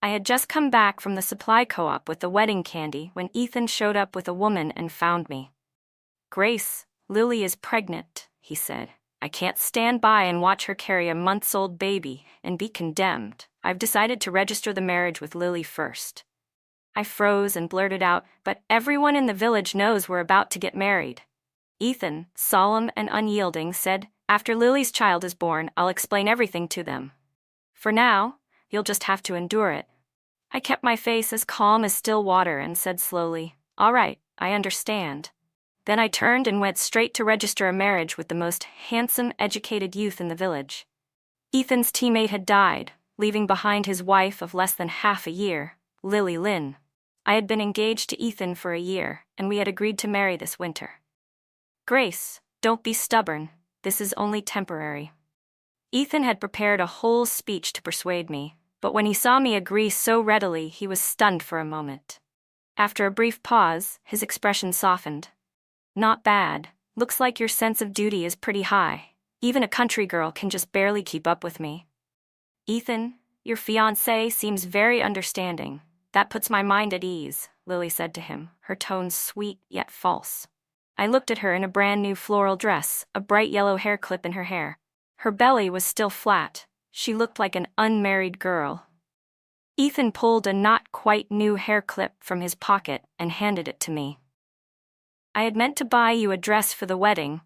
I had just come back from the supply co-op with the wedding candy when Ethan showed up with a woman and found me. "Grace, Lily is pregnant," he said. "I can't stand by and watch her carry a months-old baby and be condemned. I've decided to register the marriage with Lily first." I froze and blurted out, "But everyone in the village knows we're about to get married." Ethan, solemn and unyielding, said, "After Lily's child is born, I'll explain everything to them. For now, you'll just have to endure it." I kept my face as calm as still water and said slowly, "All right, I understand." Then I turned and went straight to register a marriage with the most handsome, educated youth in the village. Ethan's teammate had died, leaving behind his wife of less than half a year, Lily Lynn. I had been engaged to Ethan for a year, and we had agreed to marry this winter. "Grace, don't be stubborn. This is only temporary." Ethan had prepared a whole speech to persuade me, but when he saw me agree so readily, he was stunned for a moment. After a brief pause, his expression softened. "Not bad. Looks like your sense of duty is pretty high. Even a country girl can just barely keep up with me." "Ethan, your fiancé seems very understanding. That puts my mind at ease," Lily said to him, her tone sweet yet false. I looked at her in a brand new floral dress, a bright yellow hair clip in her hair. Her belly was still flat. She looked like an unmarried girl. Ethan pulled a not quite new hair clip from his pocket and handed it to me. "I had meant to buy you a dress for the wedding,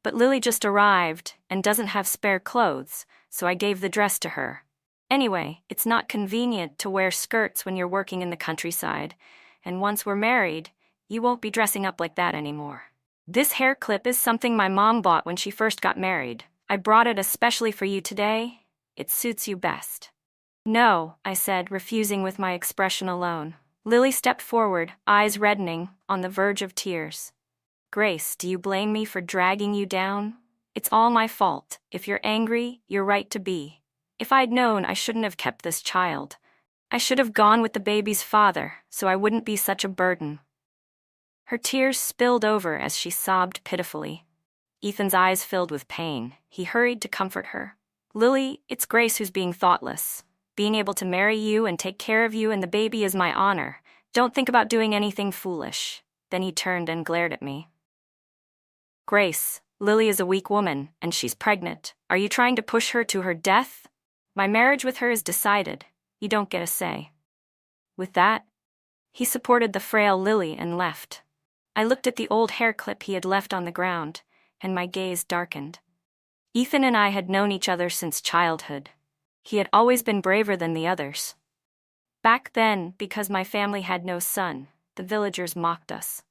but Lily just arrived and doesn't have spare clothes, so I gave the dress to her. Anyway, it's not convenient to wear skirts when you're working in the countryside, and once we're married, you won't be dressing up like that anymore. This hair clip is something my mom bought when she first got married. I brought it especially for you today. It suits you best." "No," I said, refusing with my expression alone. Lily stepped forward, eyes reddening, on the verge of tears. "Grace, do you blame me for dragging you down? It's all my fault. If you're angry, you're right to be. If I'd known, I shouldn't have kept this child. I should have gone with the baby's father, so I wouldn't be such a burden." Her tears spilled over as she sobbed pitifully. Ethan's eyes filled with pain. He hurried to comfort her. "Lily, it's Grace who's being thoughtless. Being able to marry you and take care of you and the baby is my honor. Don't think about doing anything foolish." Then he turned and glared at me. "Grace, Lily is a weak woman, and she's pregnant. Are you trying to push her to her death? My marriage with her is decided. You don't get a say." With that, he supported the frail Lily and left. I looked at the old hair clip he had left on the ground, and my gaze darkened. Ethan and I had known each other since childhood. He had always been braver than the others. Back then, because my family had no son, the villagers mocked us.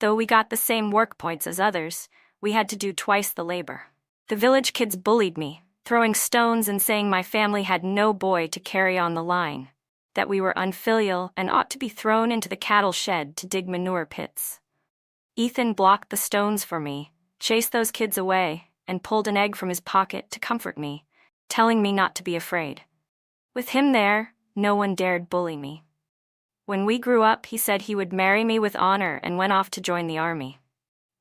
Though we got the same work points as others, we had to do twice the labor. The village kids bullied me, throwing stones and saying my family had no boy to carry on the line, that we were unfilial and ought to be thrown into the cattle shed to dig manure pits. Ethan blocked the stones for me, chased those kids away, and pulled an egg from his pocket to comfort me, telling me not to be afraid. With him there, no one dared bully me. When we grew up, he said he would marry me with honor and went off to join the army.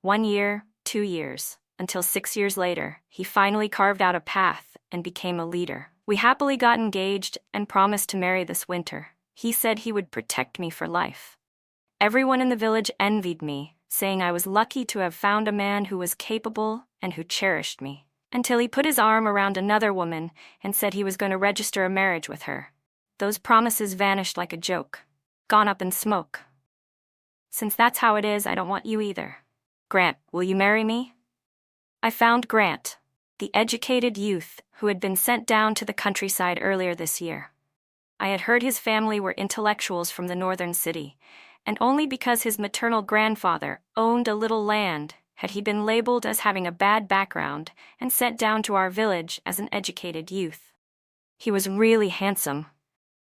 1 year, 2 years, until 6 years later, he finally carved out a path and became a leader. We happily got engaged and promised to marry this winter. He said he would protect me for life. Everyone in the village envied me, saying I was lucky to have found a man who was capable and who cherished me, until he put his arm around another woman and said he was going to register a marriage with her. Those promises vanished like a joke, gone up in smoke. Since that's how it is, I don't want you either. Grant, will you marry me?" I found Grant, the educated youth who had been sent down to the countryside earlier this year. I had heard his family were intellectuals from the northern city, and only because his maternal grandfather owned a little land had he been labeled as having a bad background and sent down to our village as an educated youth. He was really handsome.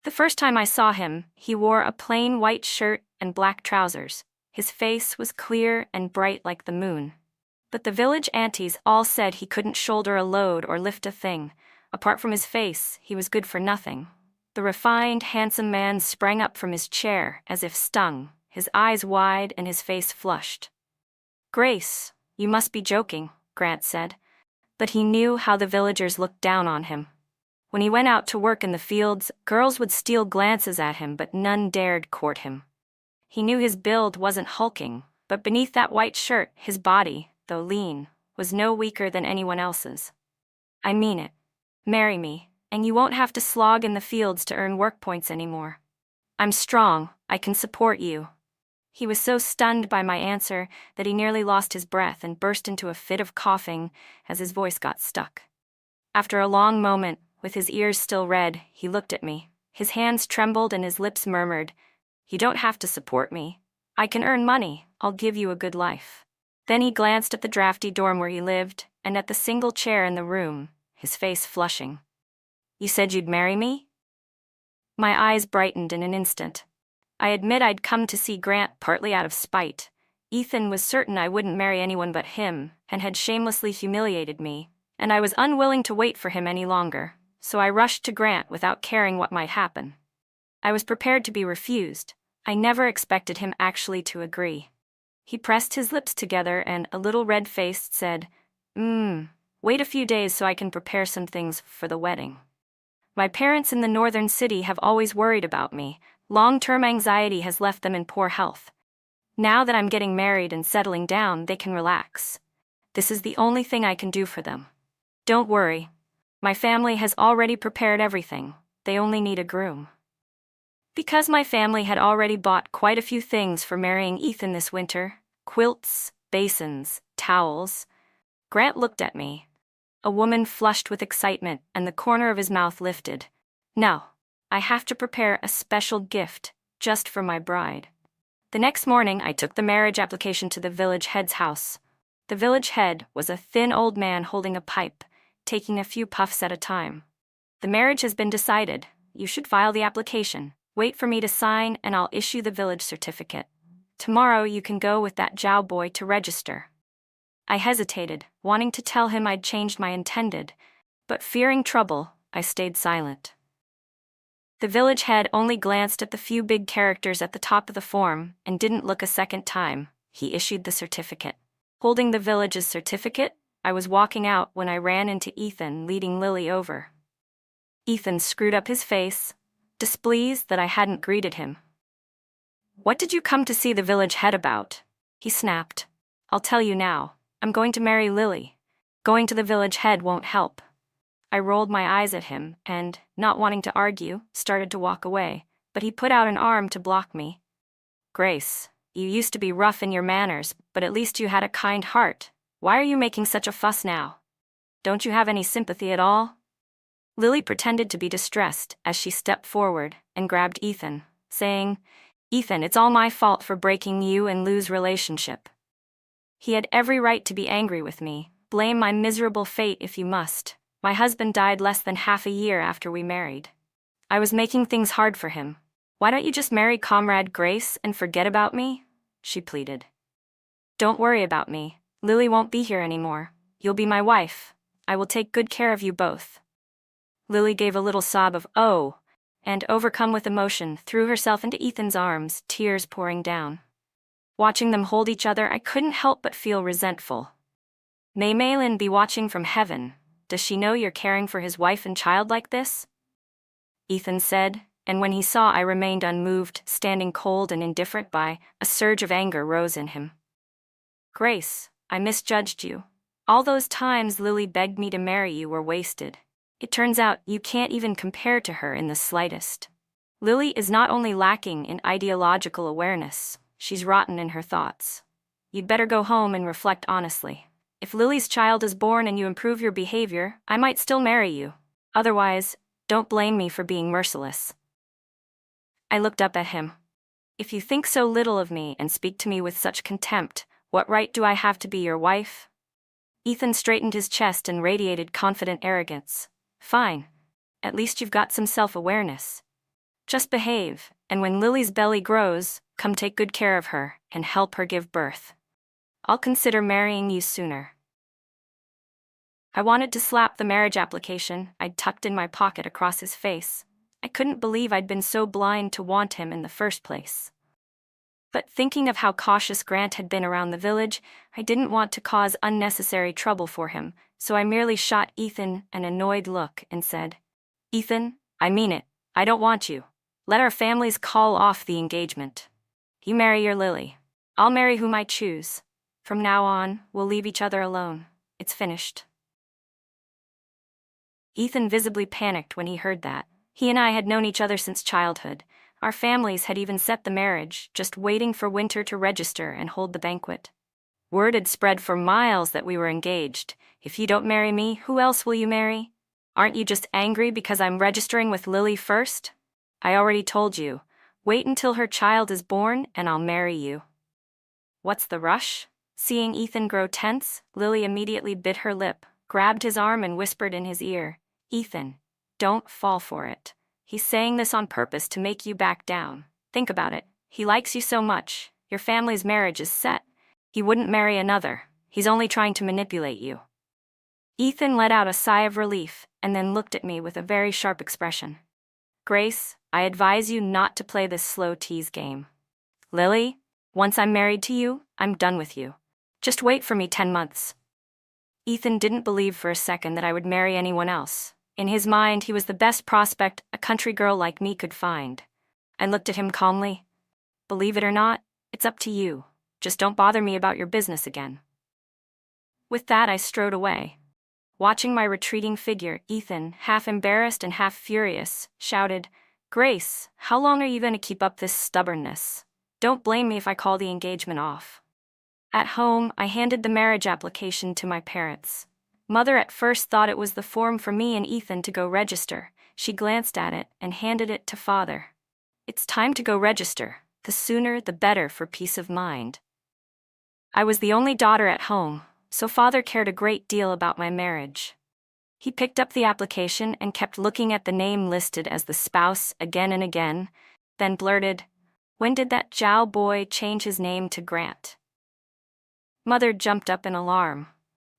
The first time I saw him, he wore a plain white shirt and black trousers. His face was clear and bright like the moon. But the village aunties all said he couldn't shoulder a load or lift a thing. Apart from his face, he was good for nothing. The refined, handsome man sprang up from his chair as if stung, his eyes wide and his face flushed. "Grace, you must be joking," Grant said. But he knew how the villagers looked down on him. When he went out to work in the fields, girls would steal glances at him, but none dared court him. He knew his build wasn't hulking, but beneath that white shirt, his body, though lean, was no weaker than anyone else's. I mean it. Marry me, and you won't have to slog in the fields to earn work points anymore. I'm strong, I can support you. He was so stunned by my answer that he nearly lost his breath and burst into a fit of coughing as his voice got stuck. After a long moment, with his ears still red, he looked at me. His hands trembled and his lips murmured, "You don't have to support me. I can earn money, I'll give you a good life." Then he glanced at the drafty dorm where he lived, and at the single chair in the room, his face flushing. "You said you'd marry me?" My eyes brightened in an instant. I admit I'd come to see Grant partly out of spite. Ethan was certain I wouldn't marry anyone but him, and had shamelessly humiliated me, and I was unwilling to wait for him any longer, so I rushed to Grant without caring what might happen. I was prepared to be refused. I never expected him actually to agree. He pressed his lips together and, a little red-faced, said, "Wait a few days so I can prepare some things for the wedding. My parents in the northern city have always worried about me. Long-term anxiety has left them in poor health. Now that I'm getting married and settling down, they can relax. This is the only thing I can do for them. Don't worry. My family has already prepared everything. They only need a groom." Because my family had already bought quite a few things for marrying Ethan this winter, quilts, basins, towels, Grant looked at me. A woman flushed with excitement, and the corner of his mouth lifted. "No, I have to prepare a special gift, just for my bride." The next morning, I took the marriage application to the village head's house. The village head was a thin old man holding a pipe, taking a few puffs at a time. "The marriage has been decided. You should file the application. Wait for me to sign, and I'll issue the village certificate. Tomorrow you can go with that Zhao boy to register." I hesitated, wanting to tell him I'd changed my intended, but fearing trouble, I stayed silent. The village head only glanced at the few big characters at the top of the form and didn't look a second time. He issued the certificate. Holding the village's certificate, I was walking out when I ran into Ethan leading Lily over. Ethan screwed up his face, displeased that I hadn't greeted him. "What did you come to see the village head about?" he snapped. "I'll tell you now. I'm going to marry Lily. Going to the village head won't help." I rolled my eyes at him and, not wanting to argue, started to walk away, but he put out an arm to block me. "Grace, you used to be rough in your manners, but at least you had a kind heart. Why are you making such a fuss now? Don't you have any sympathy at all?" Lily pretended to be distressed as she stepped forward and grabbed Ethan, saying, "Ethan, it's all my fault for breaking you and Lou's relationship. He had every right to be angry with me. Blame my miserable fate if you must. My husband died less than half a year after we married. I was making things hard for him. Why don't you just marry Comrade Grace and forget about me?" she pleaded. "Don't worry about me. Lily won't be here anymore. You'll be my wife. I will take good care of you both." Lily gave a little sob of "oh," and, overcome with emotion, threw herself into Ethan's arms, tears pouring down. Watching them hold each other, I couldn't help but feel resentful. "May Malin be watching from heaven. Does she know you're caring for his wife and child like this?" Ethan said, and when he saw I remained unmoved, standing cold and indifferent by, a surge of anger rose in him. "Grace, I misjudged you. All those times Lily begged me to marry you were wasted. It turns out you can't even compare to her in the slightest. Lily is not only lacking in ideological awareness, she's rotten in her thoughts. You'd better go home and reflect honestly. If Lily's child is born and you improve your behavior, I might still marry you. Otherwise, don't blame me for being merciless." I looked up at him. "If you think so little of me and speak to me with such contempt, what right do I have to be your wife?" Ethan straightened his chest and radiated confident arrogance. "Fine. At least you've got some self-awareness. Just behave, and when Lily's belly grows, come take good care of her and help her give birth. I'll consider marrying you sooner." I wanted to slap the marriage application I'd tucked in my pocket across his face. I couldn't believe I'd been so blind to want him in the first place. But thinking of how cautious Grant had been around the village, I didn't want to cause unnecessary trouble for him, so I merely shot Ethan an annoyed look and said, Ethan, I mean it. I don't want you. Let our families call off the engagement. You marry your Lily. I'll marry whom I choose. From now on, we'll leave each other alone. It's finished. Ethan visibly panicked when he heard that. He and I had known each other since childhood. Our families had even set the marriage, just waiting for Winter to register and hold the banquet. Word had spread for miles that we were engaged. If you don't marry me, who else will you marry? Aren't you just angry because I'm registering with Lily first? I already told you. Wait until her child is born and I'll marry you. What's the rush? Seeing Ethan grow tense, Lily immediately bit her lip, grabbed his arm and whispered in his ear, Ethan, don't fall for it. He's saying this on purpose to make you back down. Think about it. He likes you so much. Your family's marriage is set. He wouldn't marry another. He's only trying to manipulate you. Ethan let out a sigh of relief and then looked at me with a very sharp expression. Grace, I advise you not to play this slow tease game. Lily, once I'm married to you, I'm done with you. Just wait for me 10 months. Ethan didn't believe for a second that I would marry anyone else. In his mind, he was the best prospect a country girl like me could find. I looked at him calmly. Believe it or not, it's up to you. Just don't bother me about your business again. With that, I strode away. Watching my retreating figure, Ethan, half embarrassed and half furious, shouted, Grace, how long are you going to keep up this stubbornness? Don't blame me if I call the engagement off. At home, I handed the marriage application to my parents. Mother at first thought it was the form for me and Ethan to go register. She glanced at it and handed it to Father. It's time to go register. The sooner, the better for peace of mind. I was the only daughter at home, so Father cared a great deal about my marriage. He picked up the application and kept looking at the name listed as the spouse again and again, then blurted, When did that Jow boy change his name to Grant? Mother jumped up in alarm.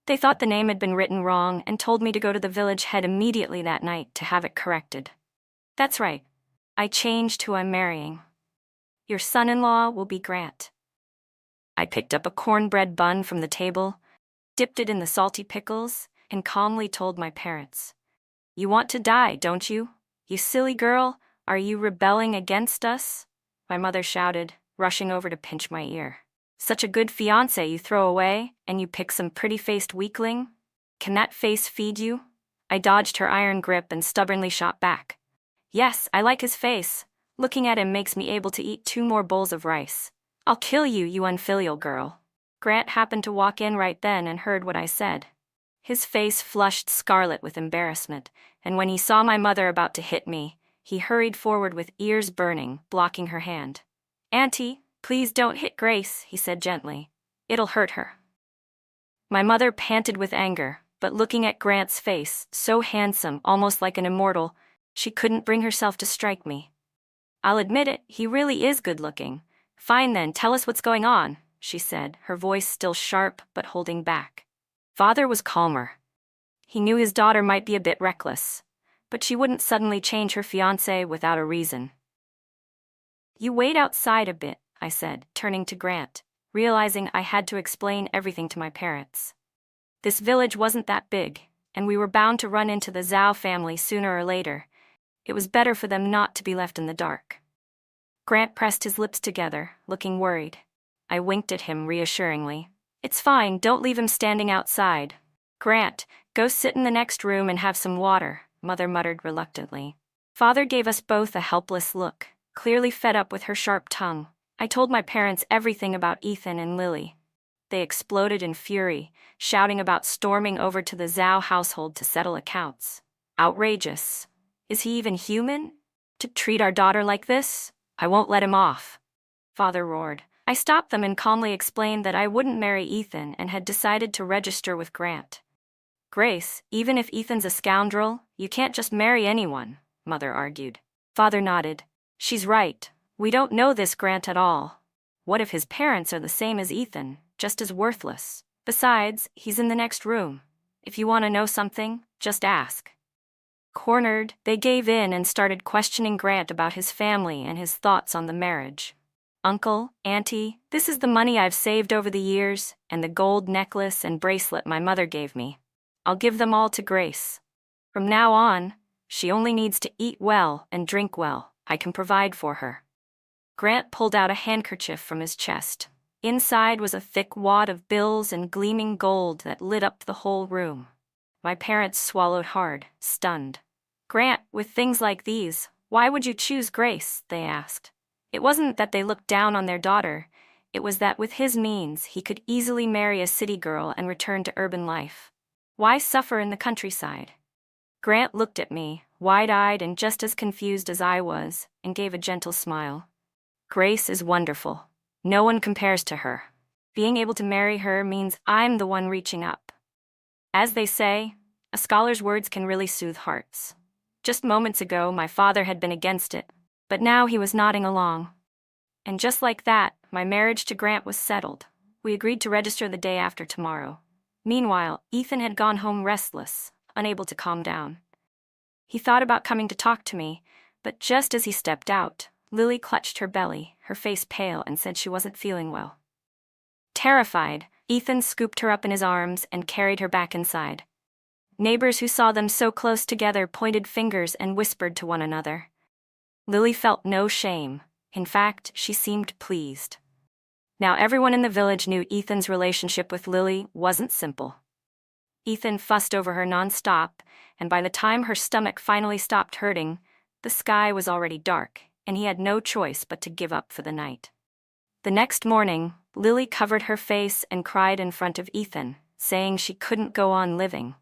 They thought the name had been written wrong and told me to go to the village head immediately that night to have it corrected. That's right. I changed who I'm marrying. Your son-in-law will be Grant. I picked up a cornbread bun from the table, dipped it in the salty pickles, and calmly told my parents. You want to die, don't you? You silly girl, are you rebelling against us? My mother shouted, rushing over to pinch my ear. Such a good fiancé you throw away, and you pick some pretty-faced weakling? Can that face feed you? I dodged her iron grip and stubbornly shot back. Yes, I like his face. Looking at him makes me able to eat 2 more bowls of rice. I'll kill you, you unfilial girl. Grant happened to walk in right then and heard what I said. His face flushed scarlet with embarrassment, and when he saw my mother about to hit me, he hurried forward with ears burning, blocking her hand. Auntie, please don't hit Grace, he said gently. It'll hurt her. My mother panted with anger, but looking at Grant's face, so handsome, almost like an immortal, she couldn't bring herself to strike me. I'll admit it, he really is good-looking. Fine then, tell us what's going on, she said, her voice still sharp but holding back. Father was calmer. He knew his daughter might be a bit reckless, but she wouldn't suddenly change her fiancé without a reason. You wait outside a bit, I said, turning to Grant, realizing I had to explain everything to my parents. This village wasn't that big, and we were bound to run into the Zhao family sooner or later. It was better for them not to be left in the dark. Grant pressed his lips together, looking worried. I winked at him reassuringly. It's fine, don't leave him standing outside. Grant, go sit in the next room and have some water, Mother muttered reluctantly. Father gave us both a helpless look, clearly fed up with her sharp tongue. I told my parents everything about Ethan and Lily. They exploded in fury, shouting about storming over to the Zhao household to settle accounts. Outrageous. Is he even human? To treat our daughter like this? I won't let him off. Father roared. I stopped them and calmly explained that I wouldn't marry Ethan and had decided to register with Grant. Grace, even if Ethan's a scoundrel, you can't just marry anyone, Mother argued. Father nodded. She's right. We don't know this Grant at all. What if his parents are the same as Ethan, just as worthless? Besides, he's in the next room. If you want to know something, just ask. Cornered, they gave in and started questioning Grant about his family and his thoughts on the marriage. Uncle, Auntie, this is the money I've saved over the years, and the gold necklace and bracelet my mother gave me. I'll give them all to Grace. From now on, She only needs to eat well and drink well. I can provide for her." Grant pulled out a handkerchief from his chest. Inside was a thick wad of bills and gleaming gold that lit up the whole room. My parents swallowed hard, stunned. "Grant, with things like these, why would you choose Grace?" they asked. It wasn't that they looked down on their daughter. It was that with his means, he could easily marry a city girl and return to urban life. Why suffer in the countryside? Grant looked at me, wide-eyed and just as confused as I was, and gave a gentle smile. "Grace is wonderful. No one compares to her. Being able to marry her means I'm the one reaching up." As they say, a scholar's words can really soothe hearts. Just moments ago, my father had been against it, but now he was nodding along. And just like that, my marriage to Grant was settled. We agreed to register the day after tomorrow. Meanwhile, Ethan had gone home restless, unable to calm down. He thought about coming to talk to me, but just as he stepped out, Lily clutched her belly, her face pale, and said she wasn't feeling well. Terrified, Ethan scooped her up in his arms and carried her back inside. Neighbors who saw them so close together pointed fingers and whispered to one another. Lily felt no shame. In fact, she seemed pleased. Now everyone in the village knew Ethan's relationship with Lily wasn't simple. Ethan fussed over her nonstop, and by the time her stomach finally stopped hurting, the sky was already dark, and he had no choice but to give up for the night. The next morning, Lily covered her face and cried in front of Ethan, saying she couldn't go on living.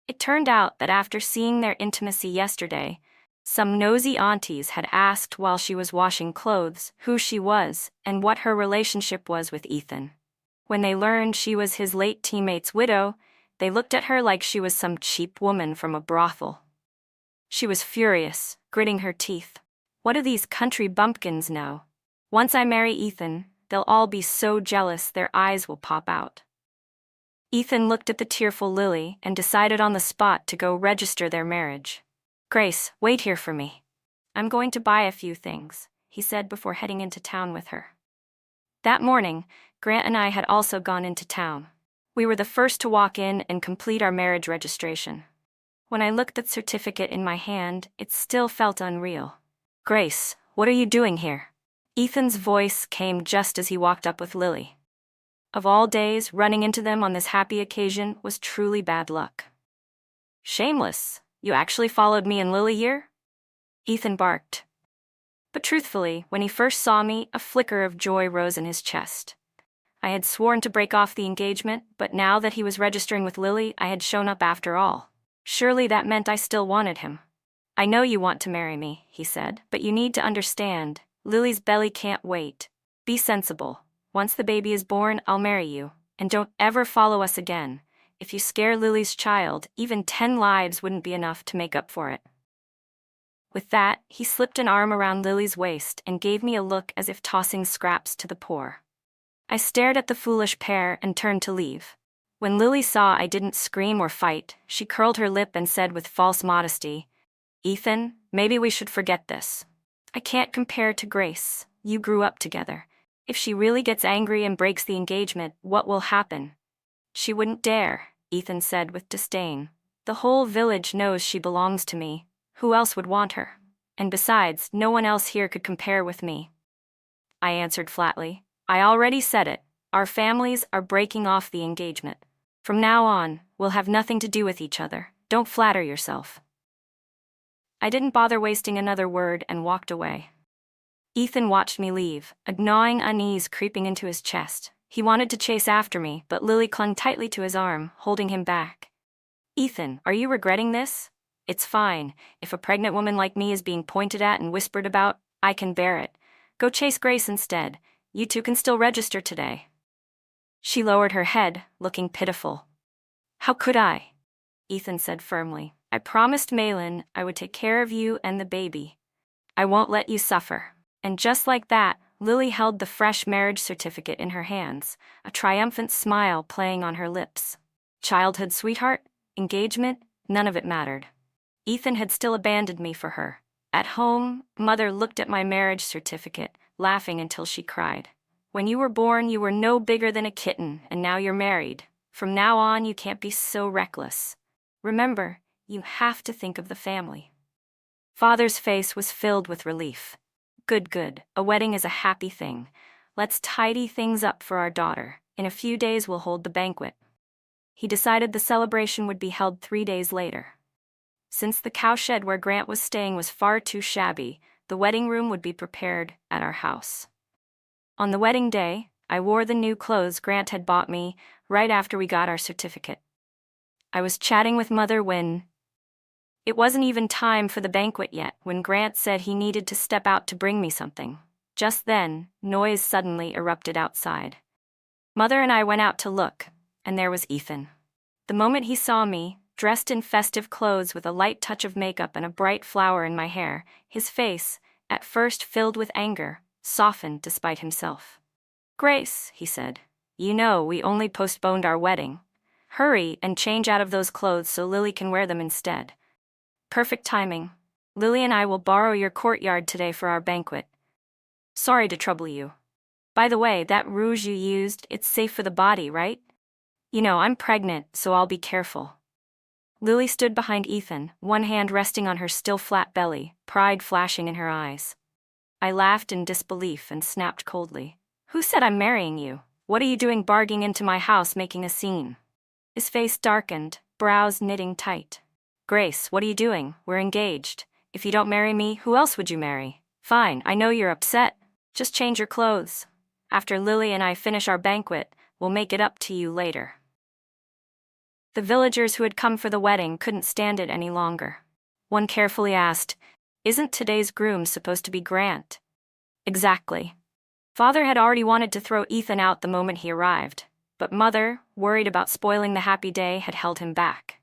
It turned out that after seeing their intimacy yesterday, some nosy aunties had asked while she was washing clothes who she was and what her relationship was with Ethan. When they learned she was his late teammate's widow, they looked at her like she was some cheap woman from a brothel. She was furious, gritting her teeth. "What do these country bumpkins know? Once I marry Ethan, they'll all be so jealous their eyes will pop out." Ethan looked at the tearful Lily and decided on the spot to go register their marriage. "Grace, wait here for me. I'm going to buy a few things," he said before heading into town with her. That morning, Grant and I had also gone into town. We were the first to walk in and complete our marriage registration. When I looked at the certificate in my hand, it still felt unreal. "Grace, what are you doing here?" Ethan's voice came just as he walked up with Lily. Of all days, running into them on this happy occasion was truly bad luck. "Shameless, you actually followed me and Lily here?" Ethan barked. But truthfully, when he first saw me, a flicker of joy rose in his chest. I had sworn to break off the engagement, but now that he was registering with Lily, I had shown up after all. Surely that meant I still wanted him. "I know you want to marry me," he said, "but you need to understand, Lily's belly can't wait. Be sensible. Once the baby is born, I'll marry you, and don't ever follow us again. If you scare Lily's child, even 10 lives wouldn't be enough to make up for it." With that, he slipped an arm around Lily's waist and gave me a look as if tossing scraps to the poor. I stared at the foolish pair and turned to leave. When Lily saw I didn't scream or fight, she curled her lip and said with false modesty, "Ethan, maybe we should forget this. I can't compare to Grace. You grew up together. If she really gets angry and breaks the engagement, what will happen?" "She wouldn't dare," Ethan said with disdain. "The whole village knows she belongs to me. Who else would want her? And besides, no one else here could compare with me." I answered flatly, "I already said it. Our families are breaking off the engagement. From now on, we'll have nothing to do with each other. Don't flatter yourself." I didn't bother wasting another word and walked away. Ethan watched me leave, a gnawing unease creeping into his chest. He wanted to chase after me, but Lily clung tightly to his arm, holding him back. "Ethan, are you regretting this? It's fine. If a pregnant woman like me is being pointed at and whispered about, I can bear it. Go chase Grace instead. You two can still register today." She lowered her head, looking pitiful. "How could I?" Ethan said firmly. "I promised Malin I would take care of you and the baby. I won't let you suffer." And just like that, Lily held the fresh marriage certificate in her hands, a triumphant smile playing on her lips. Childhood sweetheart, engagement, none of it mattered. Ethan had still abandoned me for her. At home, Mother looked at my marriage certificate, laughing until she cried. "When you were born, you were no bigger than a kitten, and now you're married. From now on, you can't be so reckless. Remember, you have to think of the family." Father's face was filled with relief. Good, good. A wedding is a happy thing. Let's tidy things up for our daughter. In a few days we'll hold the banquet. He decided the celebration would be held 3 days later. Since the cowshed where Grant was staying was far too shabby, the wedding room would be prepared at our house. On the wedding day, I wore the new clothes Grant had bought me right after we got our certificate. I was chatting with Mother when it wasn't even time for the banquet yet when Grant said he needed to step out to bring me something. Just then, noise suddenly erupted outside. Mother and I went out to look, and there was Ethan. The moment he saw me, dressed in festive clothes with a light touch of makeup and a bright flower in my hair, his face, at first filled with anger, softened despite himself. "Grace," he said, "you know we only postponed our wedding. Hurry and change out of those clothes so Lily can wear them instead." "Perfect timing. Lily and I will borrow your courtyard today for our banquet. Sorry to trouble you. By the way, that rouge you used, it's safe for the body, right? You know, I'm pregnant, so I'll be careful." Lily stood behind Ethan, one hand resting on her still flat belly, pride flashing in her eyes. I laughed in disbelief and snapped coldly. "Who said I'm marrying you? What are you doing barging into my house making a scene?" His face darkened, brows knitting tight. "Grace, what are you doing? We're engaged. If you don't marry me, who else would you marry? Fine, I know you're upset. Just change your clothes. After Lily and I finish our banquet, we'll make it up to you later." The villagers who had come for the wedding couldn't stand it any longer. One carefully asked, "Isn't today's groom supposed to be Grant?" "Exactly." Father had already wanted to throw Ethan out the moment he arrived, but Mother, worried about spoiling the happy day, had held him back.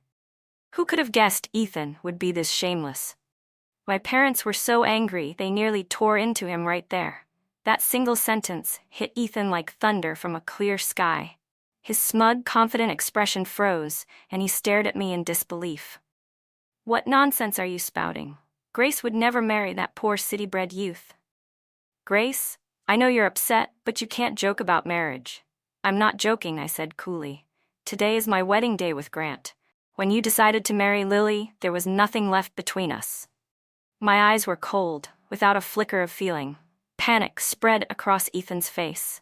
Who could have guessed Ethan would be this shameless? My parents were so angry they nearly tore into him right there. That single sentence hit Ethan like thunder from a clear sky. His smug, confident expression froze, and he stared at me in disbelief. "What nonsense are you spouting? Grace would never marry that poor city-bred youth." "Grace, I know you're upset, but you can't joke about marriage." "I'm not joking," I said coolly. "Today is my wedding day with Grant. When you decided to marry Lily, there was nothing left between us." My eyes were cold, without a flicker of feeling. Panic spread across Ethan's face.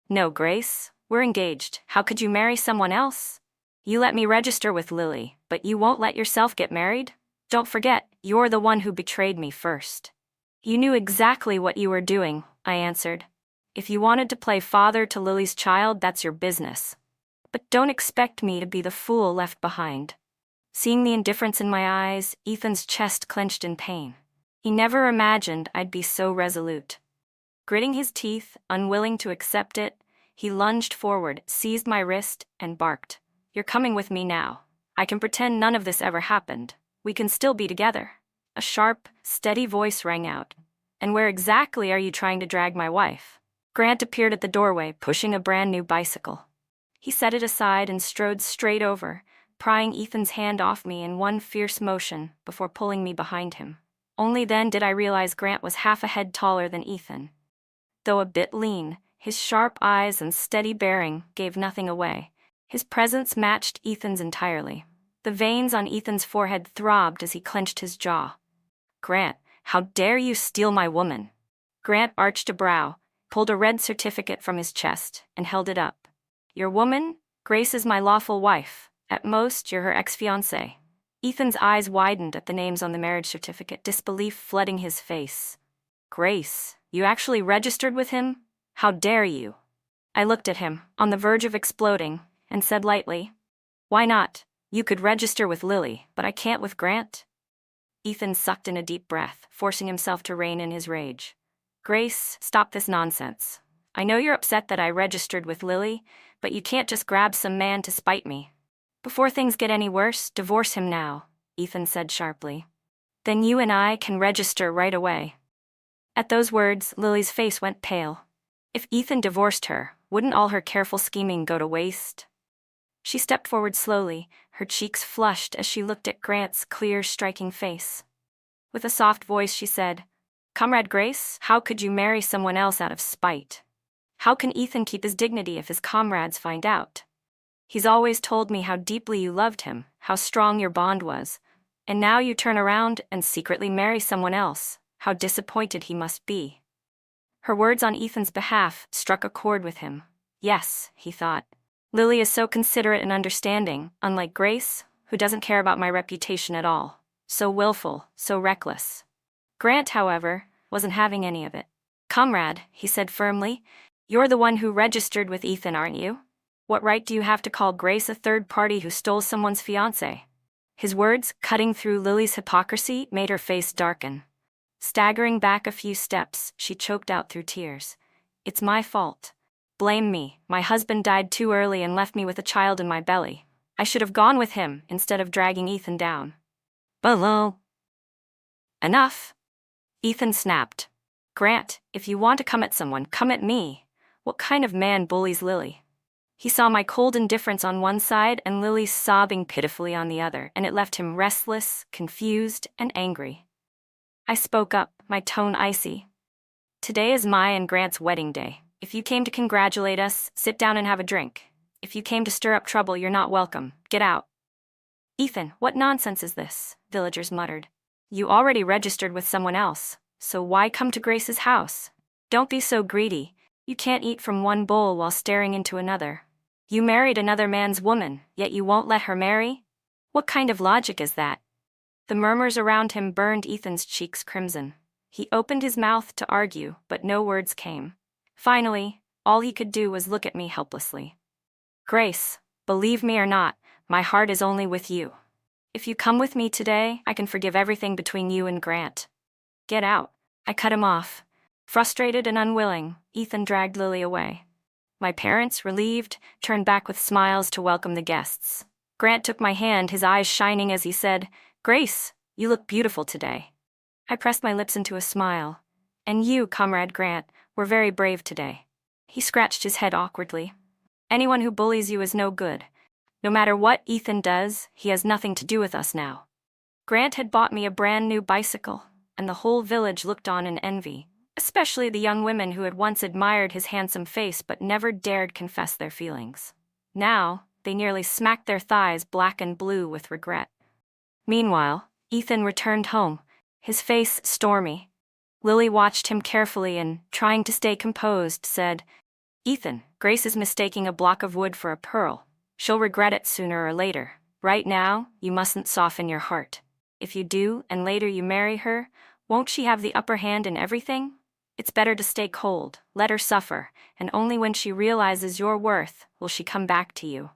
"No, Grace, we're engaged. How could you marry someone else? You let me register with Lily, but you won't let yourself get married? Don't forget, you're the one who betrayed me first." "You knew exactly what you were doing," I answered. "If you wanted to play father to Lily's child, that's your business. But don't expect me to be the fool left behind." Seeing the indifference in my eyes, Ethan's chest clenched in pain. He never imagined I'd be so resolute. Gritting his teeth, unwilling to accept it, he lunged forward, seized my wrist, and barked, "You're coming with me now. I can pretend none of this ever happened. We can still be together." A sharp, steady voice rang out. "And where exactly are you trying to drag my wife?" Grant appeared at the doorway, pushing a brand new bicycle. He set it aside and strode straight over, prying Ethan's hand off me in one fierce motion before pulling me behind him. Only then did I realize Grant was half a head taller than Ethan. Though a bit lean, his sharp eyes and steady bearing gave nothing away. His presence matched Ethan's entirely. The veins on Ethan's forehead throbbed as he clenched his jaw. "Grant, how dare you steal my woman?" Grant arched a brow, pulled a red certificate from his chest, and held it up. "Your woman? Grace is my lawful wife. At most, you're her ex-fiancé." Ethan's eyes widened at the names on the marriage certificate, disbelief flooding his face. "Grace, you actually registered with him? How dare you?" I looked at him, on the verge of exploding, and said lightly, "Why not? You could register with Lily, but I can't with Grant." Ethan sucked in a deep breath, forcing himself to rein in his rage. "Grace, stop this nonsense. I know you're upset that I registered with Lily, but you can't just grab some man to spite me. Before things get any worse, divorce him now," Ethan said sharply. "Then you and I can register right away." At those words, Lily's face went pale. If Ethan divorced her, wouldn't all her careful scheming go to waste? She stepped forward slowly, her cheeks flushed as she looked at Grant's clear, striking face. With a soft voice she said, "Comrade Grace, how could you marry someone else out of spite? How can Ethan keep his dignity if his comrades find out? He's always told me how deeply you loved him, how strong your bond was, And now you turn around and secretly marry someone else. How disappointed he must be. Her words on Ethan's behalf struck a chord with him. Yes, he thought. Lily is so considerate and understanding, unlike Grace, who doesn't care about my reputation at all. So willful, so reckless. Grant, however, wasn't having any of it. Comrade, he said firmly, you're the one who registered with Ethan, aren't you? What right do you have to call Grace a third party who stole someone's fiancé? His words, cutting through Lily's hypocrisy, made her face darken. Staggering back a few steps, she choked out through tears. It's my fault. Blame me. My husband died too early and left me with a child in my belly. I should have gone with him instead of dragging Ethan down. Below. Enough. Ethan snapped. Grant, if you want to come at someone, come at me. What kind of man bullies Lily? He saw my cold indifference on one side and Lily sobbing pitifully on the other, and it left him restless, confused, and angry. I spoke up, my tone icy. Today is my and Grant's wedding day. If you came to congratulate us, sit down and have a drink. If you came to stir up trouble, you're not welcome. Get out. Ethan, what nonsense is this? Villagers muttered. You already registered with someone else, so why come to Grace's house? Don't be so greedy. You can't eat from one bowl while staring into another. You married another man's woman, yet you won't let her marry? What kind of logic is that? The murmurs around him burned Ethan's cheeks crimson. He opened his mouth to argue, but no words came. Finally, all he could do was look at me helplessly. Grace, believe me or not, my heart is only with you. If you come with me today, I can forgive everything between you and Grant. Get out. I cut him off. Frustrated and unwilling, Ethan dragged Lily away. My parents, relieved, turned back with smiles to welcome the guests. Grant took my hand, his eyes shining as he said, Grace, you look beautiful today. I pressed my lips into a smile. And you, Comrade Grant, were very brave today. He scratched his head awkwardly. Anyone who bullies you is no good. No matter what Ethan does, he has nothing to do with us now. Grant had bought me a brand new bicycle, and the whole village looked on in envy, especially the young women who had once admired his handsome face but never dared confess their feelings. Now, they nearly smacked their thighs black and blue with regret. Meanwhile, Ethan returned home, his face stormy. Lily watched him carefully and, trying to stay composed, said, Ethan, Grace is mistaking a block of wood for a pearl. She'll regret it sooner or later. Right now, you mustn't soften your heart. If you do, and later you marry her, won't she have the upper hand in everything? It's better to stay cold, let her suffer, and only when she realizes your worth will she come back to you.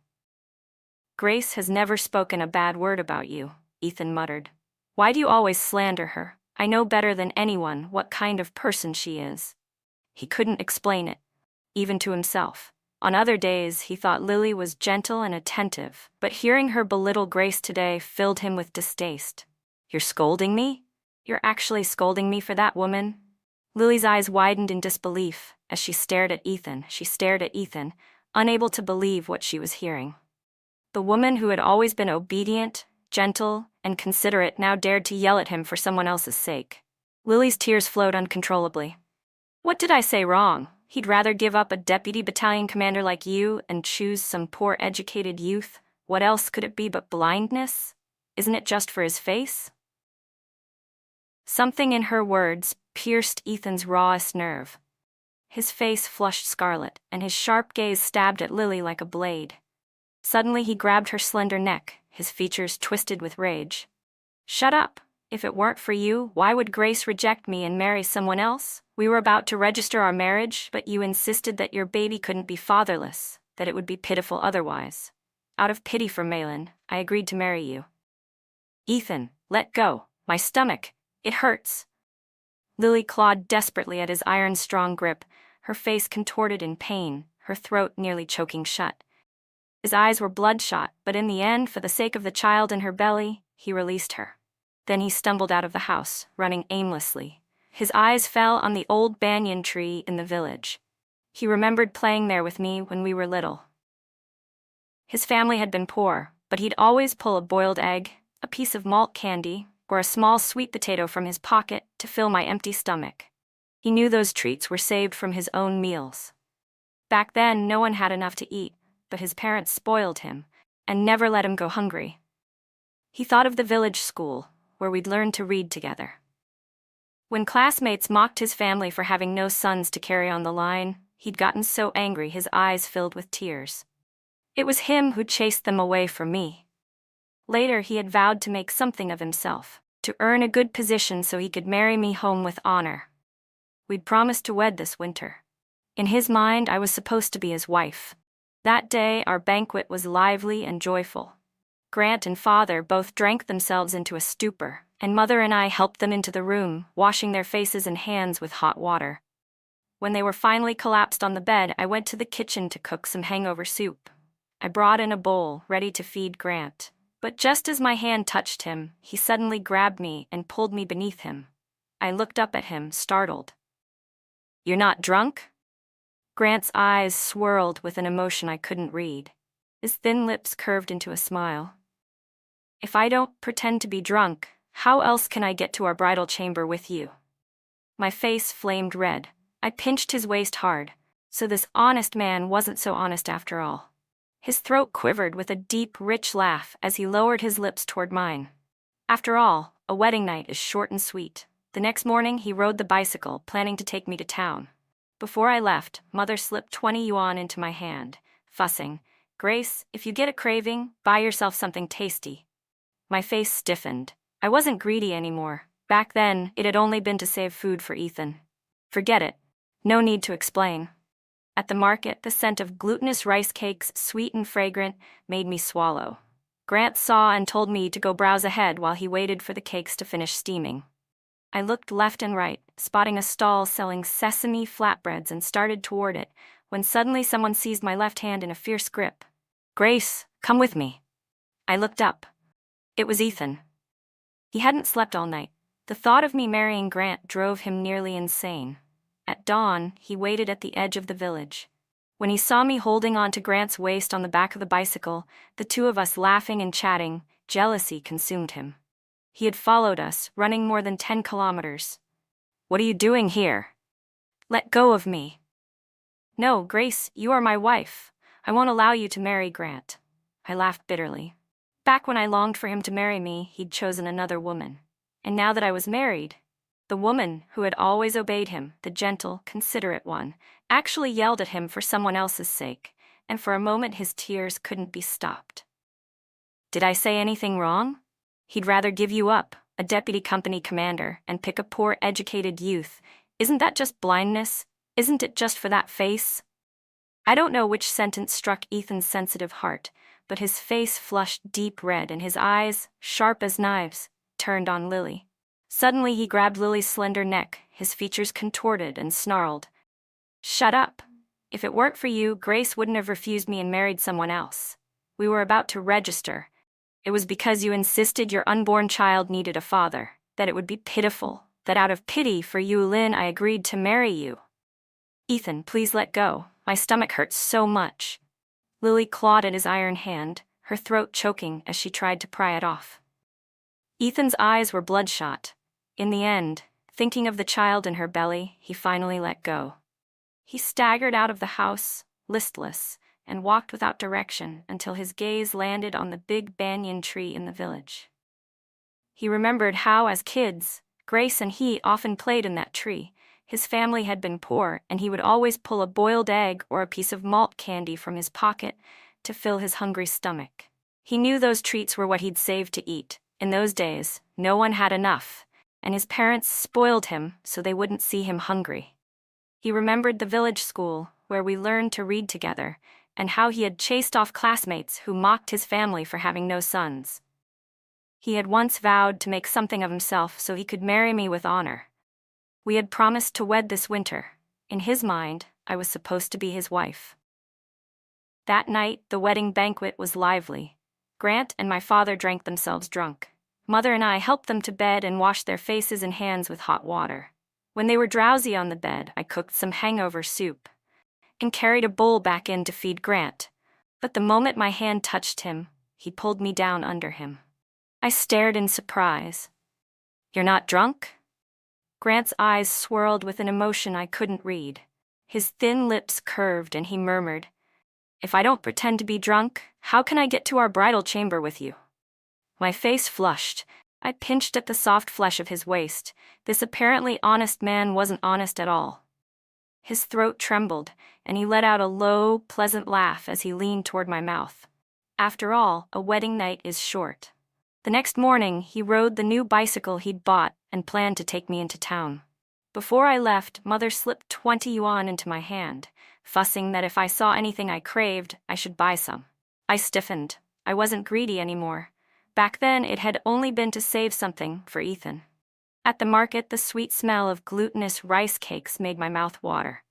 Grace has never spoken a bad word about you, Ethan muttered. Why do you always slander her? I know better than anyone what kind of person she is. He couldn't explain it, even to himself. On other days, he thought Lily was gentle and attentive, but hearing her belittle Grace today filled him with distaste. You're scolding me? You're actually scolding me for that woman? Lily's eyes widened in disbelief as she stared at Ethan. She stared at Ethan, unable to believe what she was hearing. The woman who had always been obedient, gentle, and considerate now dared to yell at him for someone else's sake. Lily's tears flowed uncontrollably. What did I say wrong? He'd rather give up a deputy battalion commander like you and choose some poor educated youth? What else could it be but blindness? Isn't it just for his face? Something in her words pierced Ethan's rawest nerve. His face flushed scarlet, and his sharp gaze stabbed at Lily like a blade. Suddenly he grabbed her slender neck, his features twisted with rage. Shut up! If it weren't for you, why would Grace reject me and marry someone else? We were about to register our marriage, but you insisted that your baby couldn't be fatherless, that it would be pitiful otherwise. Out of pity for Malin, I agreed to marry you. Ethan, let go. My stomach. It hurts. Lily clawed desperately at his iron-strong grip, her face contorted in pain, her throat nearly choking shut. His eyes were bloodshot, but in the end, for the sake of the child in her belly, he released her. Then he stumbled out of the house, running aimlessly. His eyes fell on the old banyan tree in the village. He remembered playing there with me when we were little. His family had been poor, but he'd always pull a boiled egg, a piece of malt candy, or a small sweet potato from his pocket to fill my empty stomach. He knew those treats were saved from his own meals. Back then, no one had enough to eat, but his parents spoiled him and never let him go hungry. He thought of the village school, where we'd learned to read together. When classmates mocked his family for having no sons to carry on the line, he'd gotten so angry his eyes filled with tears. It was him who chased them away from me. Later, he had vowed to make something of himself, to earn a good position so he could marry me home with honor. We'd promised to wed this winter. In his mind, I was supposed to be his wife. That day, our banquet was lively and joyful. Grant and Father both drank themselves into a stupor, and Mother and I helped them into the room, washing their faces and hands with hot water. When they were finally collapsed on the bed, I went to the kitchen to cook some hangover soup. I brought in a bowl, ready to feed Grant. But just as my hand touched him, he suddenly grabbed me and pulled me beneath him. I looked up at him, startled. "You're not drunk?" Grant's eyes swirled with an emotion I couldn't read. His thin lips curved into a smile. "If I don't pretend to be drunk, how else can I get to our bridal chamber with you?" My face flamed red. I pinched his waist hard, so this honest man wasn't so honest after all. His throat quivered with a deep, rich laugh as he lowered his lips toward mine. After all, a wedding night is short and sweet. The next morning, he rode the bicycle, planning to take me to town. Before I left, Mother slipped 20 yuan into my hand, fussing, "Grace, if you get a craving, buy yourself something tasty." My face stiffened. I wasn't greedy anymore. Back then, it had only been to save food for Ethan. Forget it. No need to explain. At the market, the scent of glutinous rice cakes, sweet and fragrant, made me swallow. Grant saw and told me to go browse ahead while he waited for the cakes to finish steaming. I looked left and right, spotting a stall selling sesame flatbreads and started toward it, when suddenly someone seized my left hand in a fierce grip. "Grace, come with me." I looked up. It was Ethan. He hadn't slept all night. The thought of me marrying Grant drove him nearly insane. At dawn, he waited at the edge of the village. When he saw me holding on to Grant's waist on the back of the bicycle, the two of us laughing and chatting, jealousy consumed him. He had followed us, running more than 10 kilometers. "What are you doing here?" "Let go of me." "No, Grace, you are my wife. I won't allow you to marry Grant." I laughed bitterly. Back when I longed for him to marry me, he'd chosen another woman. And now that I was married, the woman who had always obeyed him, the gentle, considerate one, actually yelled at him for someone else's sake, and for a moment his tears couldn't be stopped. "Did I say anything wrong? He'd rather give you up, a deputy company commander, and pick a poor educated youth. Isn't that just blindness? Isn't it just for that face?" I don't know which sentence struck Ethan's sensitive heart, but his face flushed deep red and his eyes, sharp as knives, turned on Lily. Suddenly he grabbed Lily's slender neck, his features contorted and snarled. "Shut up. If it weren't for you, Grace wouldn't have refused me and married someone else. We were about to register. It was because you insisted your unborn child needed a father, that it would be pitiful, that out of pity for you, Lynn, I agreed to marry you." "Ethan, please let go. My stomach hurts so much." Lily clawed at his iron hand, her throat choking as she tried to pry it off. Ethan's eyes were bloodshot. In the end, thinking of the child in her belly, he finally let go. He staggered out of the house, listless, and walked without direction until his gaze landed on the big banyan tree in the village. He remembered how, as kids, Grace and he often played in that tree. His family had been poor, and he would always pull a boiled egg or a piece of malt candy from his pocket to fill his hungry stomach. He knew those treats were what he'd saved to eat. In those days, no one had enough, and his parents spoiled him so they wouldn't see him hungry. He remembered the village school, where we learned to read together, and how he had chased off classmates who mocked his family for having no sons. He had once vowed to make something of himself so he could marry me with honor. We had promised to wed this winter. In his mind, I was supposed to be his wife. That night, the wedding banquet was lively. Grant and my father drank themselves drunk. Mother and I helped them to bed and washed their faces and hands with hot water. When they were drowsy on the bed, I cooked some hangover soup and carried a bowl back in to feed Grant. But the moment my hand touched him, he pulled me down under him. I stared in surprise. "You're not drunk?" Grant's eyes swirled with an emotion I couldn't read. His thin lips curved and he murmured, "If I don't pretend to be drunk, how can I get to our bridal chamber with you?" My face flushed. I pinched at the soft flesh of his waist. This apparently honest man wasn't honest at all. His throat trembled, and he let out a low, pleasant laugh as he leaned toward my mouth. After all, a wedding night is short. The next morning, he rode the new bicycle he'd bought and planned to take me into town. Before I left, Mother slipped 20 yuan into my hand, fussing that if I saw anything I craved, I should buy some. I stiffened. I wasn't greedy anymore. Back then, it had only been to save something for Ethan. At the market, the sweet smell of glutinous rice cakes made my mouth water.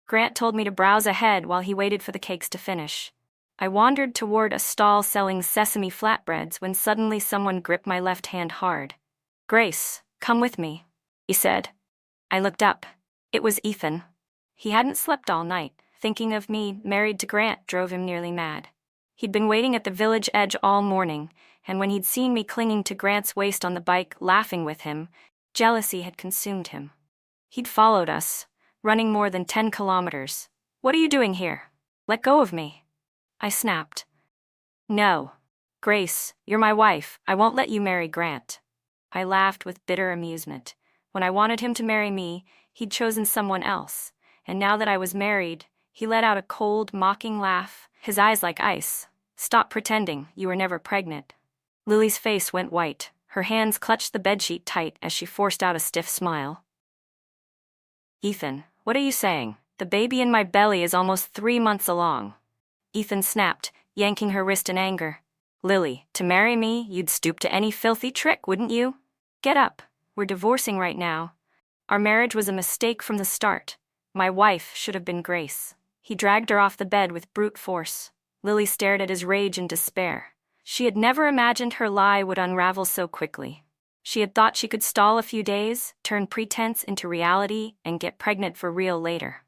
Grant told me to browse ahead while he waited for the cakes to finish. I wandered toward a stall selling sesame flatbreads when suddenly someone gripped my left hand hard. "Grace, come with me," he said. I looked up. It was Ethan. He hadn't slept all night. Thinking of me, married to Grant, drove him nearly mad. He'd been waiting at the village edge all morning, and when he'd seen me clinging to Grant's waist on the bike, laughing with him, jealousy had consumed him. He'd followed us, running more than 10 kilometers. "What are you doing here? Let go of me." I snapped. "No. Grace, you're my wife. I won't let you marry Grant." I laughed with bitter amusement. When I wanted him to marry me, he'd chosen someone else, and now that I was married, he let out a cold, mocking laugh, his eyes like ice. "Stop pretending, you were never pregnant." Lily's face went white. Her hands clutched the bedsheet tight as she forced out a stiff smile. "Ethan, what are you saying? The baby in my belly is almost 3 months along." Ethan snapped, yanking her wrist in anger. "Lily, to marry me, you'd stoop to any filthy trick, wouldn't you? Get up. We're divorcing right now. Our marriage was a mistake from the start. My wife should have been Grace." He dragged her off the bed with brute force. Lily stared at his rage in despair. She had never imagined her lie would unravel so quickly. She had thought she could stall a few days, turn pretense into reality, and get pregnant for real later.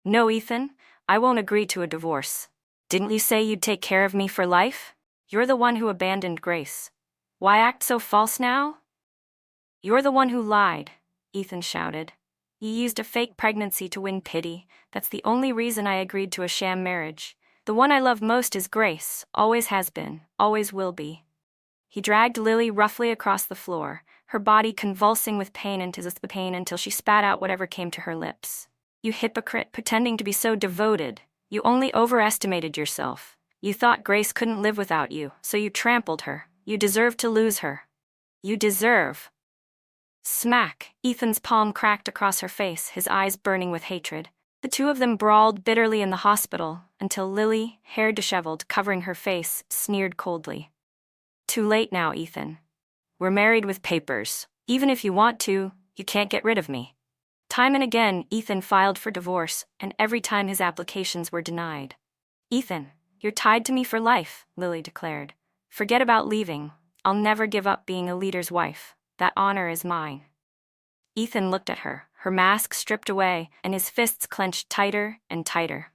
"No, Ethan, I won't agree to a divorce. Didn't you say you'd take care of me for life? You're the one who abandoned Grace. Why act so false now?" "You're the one who lied," Ethan shouted. "You used a fake pregnancy to win pity. That's the only reason I agreed to a sham marriage. The one I love most is Grace, always has been, always will be." He dragged Lily roughly across the floor, her body convulsing with pain until she spat out whatever came to her lips. "You hypocrite, pretending to be so devoted. You only overestimated yourself. You thought Grace couldn't live without you, so you trampled her. You deserve to lose her. You deserve." Smack! Ethan's palm cracked across her face, his eyes burning with hatred. The two of them brawled bitterly in the hospital, until Lily, hair disheveled, covering her face, sneered coldly. "Too late now, Ethan. We're married with papers. Even if you want to, you can't get rid of me." Time and again, Ethan filed for divorce, and every time his applications were denied. "Ethan, you're tied to me for life," Lily declared. "Forget about leaving. I'll never give up being a leader's wife. That honor is mine." Ethan looked at her, her mask stripped away, and his fists clenched tighter and tighter.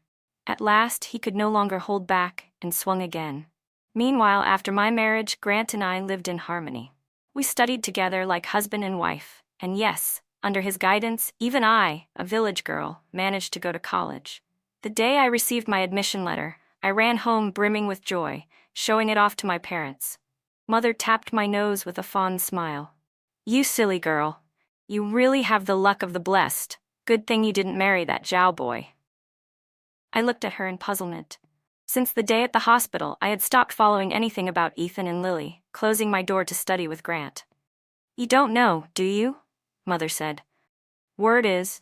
At last, he could no longer hold back and swung again. Meanwhile, after my marriage, Grant and I lived in harmony. We studied together like husband and wife, and yes, under his guidance, even I, a village girl, managed to go to college. The day I received my admission letter, I ran home brimming with joy, showing it off to my parents. Mother tapped my nose with a fond smile. "You silly girl. You really have the luck of the blessed. Good thing you didn't marry that Zhao boy." I looked at her in puzzlement. Since the day at the hospital, I had stopped following anything about Ethan and Lily, closing my door to study with Grant. "You don't know, do you?" Mother said. "Word is,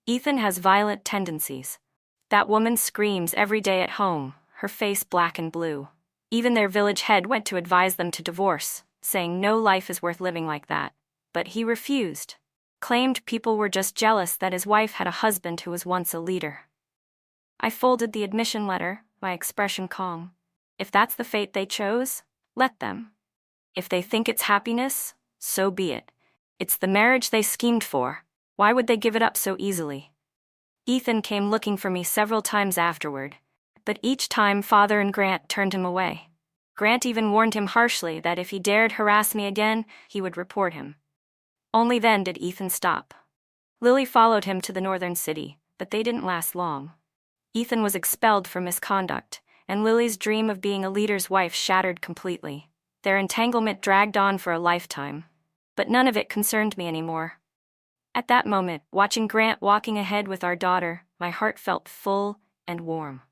Ethan has violent tendencies. That woman screams every day at home, her face black and blue. Even their village head went to advise them to divorce, saying no life is worth living like that. But he refused. Claimed people were just jealous that his wife had a husband who was once a leader." I folded the admission letter, my expression calm. If that's the fate they chose, let them. If they think it's happiness, so be it. It's the marriage they schemed for. Why would they give it up so easily? Ethan came looking for me several times afterward, but each time Father and Grant turned him away. Grant even warned him harshly that if he dared harass me again, he would report him. Only then did Ethan stop. Lily followed him to the northern city, but they didn't last long. Ethan was expelled for misconduct, and Lily's dream of being a leader's wife shattered completely. Their entanglement dragged on for a lifetime. But none of it concerned me anymore. At that moment, watching Grant walking ahead with our daughter, my heart felt full and warm.